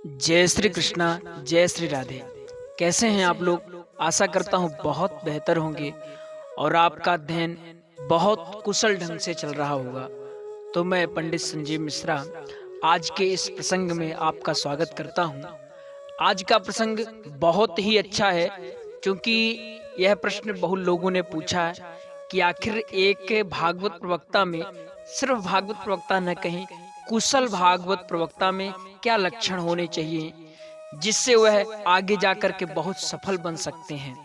जय श्री कृष्णा। जय श्री राधे। कैसे हैं आप लोग? आशा करता हूँ बहुत बेहतर होंगे और आपका अध्ययन बहुत कुशल ढंग से चल रहा होगा। तो मैं पंडित संजीव मिश्रा आज के इस प्रसंग में आपका स्वागत करता हूँ। आज का प्रसंग बहुत ही अच्छा है क्योंकि यह प्रश्न बहुत लोगों ने पूछा है कि आखिर एक भागवत प्रवक्ता में, सिर्फ भागवत प्रवक्ता न कहें, कुशल भागवत प्रवक्ता में क्या लक्षण होने चाहिए जिससे वह आगे जाकर के बहुत सफल बन सकते हैं।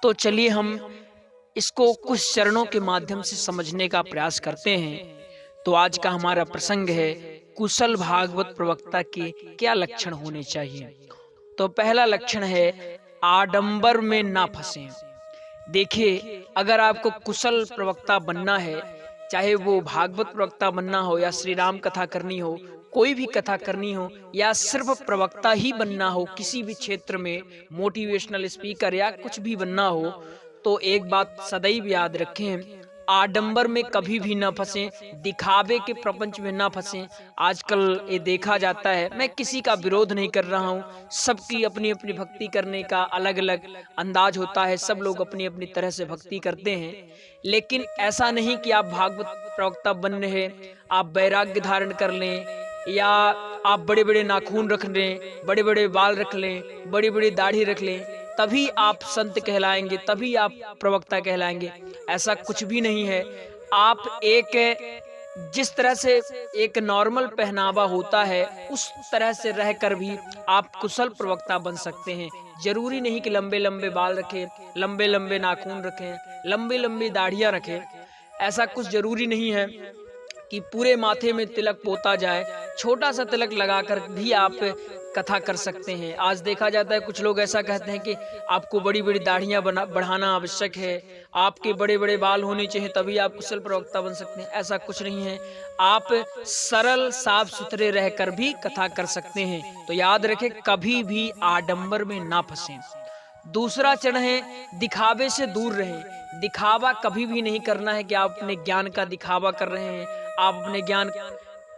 तो चलिए हम इसको कुछ चरणों के माध्यम से समझने का प्रयास करते हैं। तो आज का हमारा प्रसंग है कुशल भागवत प्रवक्ता के क्या लक्षण होने चाहिए। तो पहला लक्षण है आडंबर में ना फंसे। देखिए, अगर आपको कुशल प्रवक्ता बनना है, चाहे वो भागवत प्रवक्ता बनना हो या श्री राम कथा करनी हो, कोई भी कथा करनी हो, या सिर्फ प्रवक्ता ही बनना हो, किसी भी क्षेत्र में मोटिवेशनल स्पीकर या कुछ भी बनना हो, तो एक बात सदैव याद रखें, आडंबर में कभी भी ना फंसे, दिखावे के प्रपंच में ना फंसे। आजकल ये देखा जाता है, मैं किसी का विरोध नहीं कर रहा हूँ, सबकी अपनी अपनी भक्ति करने का अलग अलग अंदाज होता है, सब लोग अपनी अपनी तरह से भक्ति करते हैं। लेकिन ऐसा नहीं कि आप भागवत प्रवक्ता बन रहे, आप वैराग्य धारण कर लें या आप बड़े बड़े नाखून रख लें, बड़े बड़े बाल रख लें, बड़ी बड़ी दाढ़ी रख लें, तभी आप संत कहलाएंगे, तभी आप प्रवक्ता कहलाएंगे। ऐसा कुछ भी नहीं है। आप जिस तरह से एक नॉर्मल पहनावा होता है उस तरह से रहकर भी आप कुशल प्रवक्ता बन सकते हैं। जरूरी नहीं कि लंबे लंबे बाल रखें, लंबे लंबे नाखून रखें, लंबी लंबी दाढ़ियां रखें। ऐसा कुछ जरूरी नहीं है कि पूरे माथे में तिलक पोता जाए। छोटा सा तिलक लगाकर भी आप कथा कर सकते हैं। आज देखा जाता है कुछ लोग ऐसा कहते हैं कि आपको बड़ी बड़ी दाढ़ियां बढ़ाना आवश्यक है, आपके बड़े बड़े बाल होने चाहिए तभी आप कुशल प्रवक्ता बन सकते हैं। ऐसा कुछ नहीं है। आप सरल साफ सुथरे रहकर भी कथा कर सकते हैं। तो याद रखें, कभी भी आडंबर में ना फंसें। दूसरा चरण है दिखावे से दूर रहें। दिखावा कभी भी नहीं करना है कि आप अपने ज्ञान का दिखावा कर रहे हैं, आप अपने ज्ञान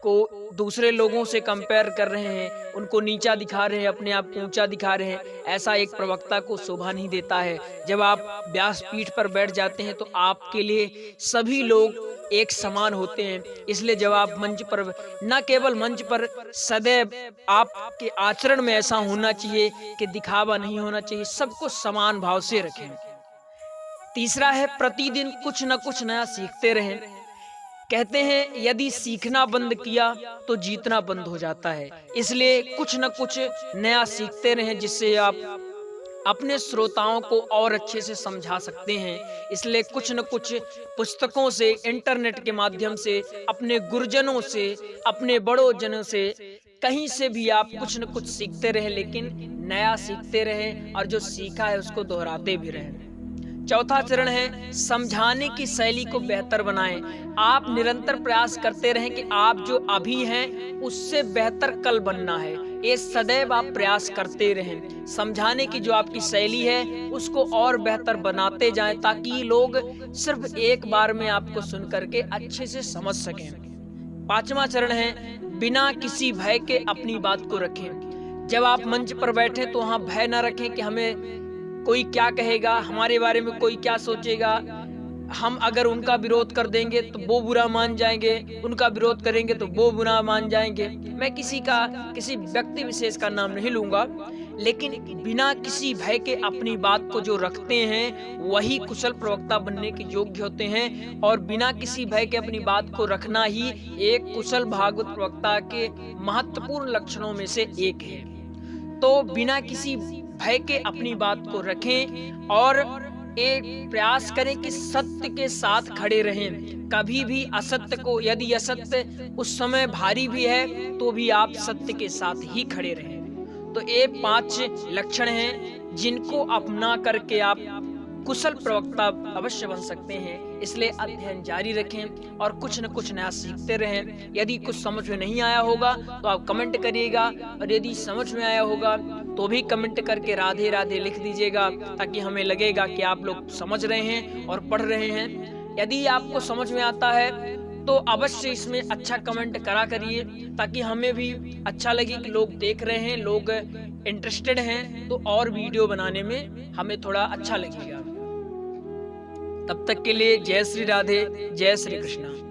को दूसरे लोगों से कंपेयर कर रहे हैं, उनको नीचा दिखा रहे हैं, अपने आप को ऊंचा दिखा रहे हैं। ऐसा एक प्रवक्ता को शोभा नहीं देता है। जब आप व्यासपीठ पर बैठ जाते हैं तो आपके लिए सभी लोग एक समान होते हैं। इसलिए जब आप मंच पर, न केवल मंच पर, सदैव आपके आचरण में ऐसा होना चाहिए कि दिखावा नहीं होना चाहिए, सबको समान भाव से रखें। तीसरा है प्रतिदिन कुछ न कुछ नया सीखते रहें। कहते हैं यदि सीखना बंद किया तो जीतना बंद हो जाता है। इसलिए कुछ न कुछ नया सीखते रहें जिससे आप अपने श्रोताओं को और अच्छे से समझा सकते हैं। इसलिए कुछ न कुछ पुस्तकों से, इंटरनेट के माध्यम से, अपने गुरुजनों से, अपने बड़ों जनों से, कहीं से भी आप कुछ न कुछ सीखते रहें, लेकिन नया सीखते रहें और जो सीखा है उसको दोहराते भी रहें। चौथा चरण है समझाने की शैली को बेहतर बनाएं। आप निरंतर प्रयास करते रहें कि आप जो अभी हैं उससे बेहतर कल बनना है। ये सदैव आप प्रयास करते रहें। समझाने की जो आपकी शैली है उसको और बेहतर बनाते जाएं ताकि लोग सिर्फ एक बार में आपको सुन करके अच्छे से समझ सकें। पांचवा चरण है बिना किसी भय के अपनी बात को रखें। जब आप मंच पर बैठे तो वहां भय न रखें कि हमें कोई क्या कहेगा, हमारे बारे में कोई क्या सोचेगा, हम अगर उनका विरोध कर देंगे तो वो बुरा मान जाएंगे, उनका विरोध करेंगे तो वो बुरा मान जाएंगे। मैं किसी व्यक्ति विशेष का नाम नहीं लूंगा, लेकिन बिना किसी भय के अपनी बात को जो रखते हैं वही कुशल प्रवक्ता बनने के योग्य होते हैं। और बिना किसी भय के अपनी बात को रखना ही एक कुशल भागवत प्रवक्ता के महत्वपूर्ण लक्षणों में से एक है। तो बिना किसी भय के अपनी बात को रखें और एक प्रयास करें कि सत्य के साथ खड़े रहें। कभी भी असत्य को, यदि असत्य उस समय भारी भी है तो भी आप सत्य के साथ ही खड़े रहें। तो ये 5 लक्षण हैं जिनको अपना करके आप कुशल प्रवक्ता अवश्य बन सकते हैं। इसलिए अध्ययन जारी रखें और कुछ न कुछ नया सीखते रहें। यदि कुछ समझ में नहीं आया होगा तो आप कमेंट करिएगा, और यदि समझ में आया होगा तो भी कमेंट करके राधे राधे लिख दीजिएगा, ताकि हमें लगेगा कि आप लोग समझ रहे हैं और पढ़ रहे हैं। यदि आपको समझ में आता है तो अवश्य इसमें अच्छा कमेंट करा करिए, ताकि हमें भी अच्छा लगे कि लोग देख रहे हैं, लोग इंटरेस्टेड हैं, तो और वीडियो बनाने में हमें थोड़ा अच्छा लगेगा। तब तक के लिए जय श्री राधे, जय श्री कृष्णा।